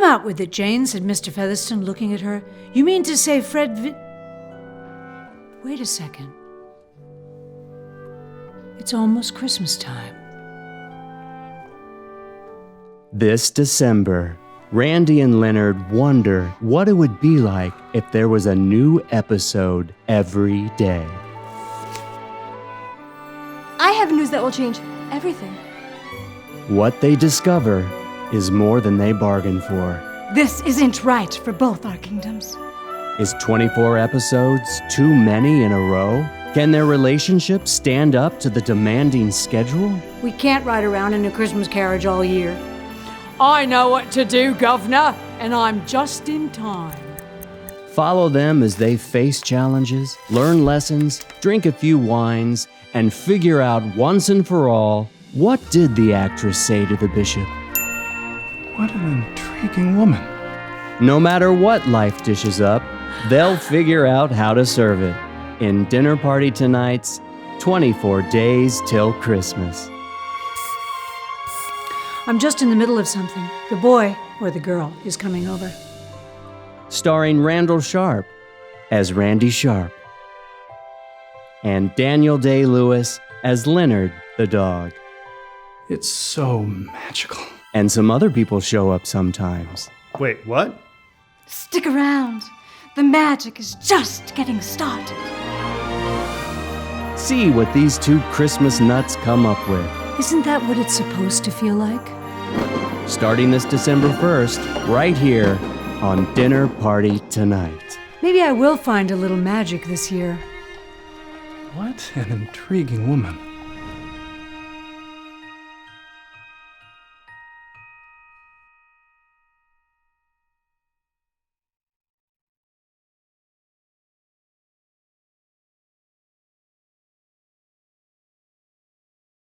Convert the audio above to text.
Come out with it, Jane, said Mr. Featherstone, looking at her. You mean to say Wait a second. It's almost Christmas time. This December, Randy and Leonard wonder what it would be like if there was a new episode every day. I have news that will change everything. What they discover is more than they bargained for. This isn't right for both our kingdoms. Is 24 episodes too many in a row? Can their relationship stand up to the demanding schedule? We can't ride around in a Christmas carriage all year. I know what to do, Governor, and I'm just in time. Follow them as they face challenges, learn lessons, drink a few wines, and figure out once and for all, what did the actress say to the bishop? What an intriguing woman. No matter what life dishes up, they'll figure out how to serve it in Dinner Party Tonight's 24 Days Till Christmas. I'm just in the middle of something. The boy, or the girl, is coming over. Starring Randall Sharp as Randy Sharp and Daniel Day-Lewis as Leonard the dog. It's so magical. And some other people show up sometimes. Wait, what? Stick around. The magic is just getting started. See what these two Christmas nuts come up with. Isn't that what it's supposed to feel like? Starting this December 1st, right here on Dinner Party Tonight. Maybe I will find a little magic this year. What an intriguing woman.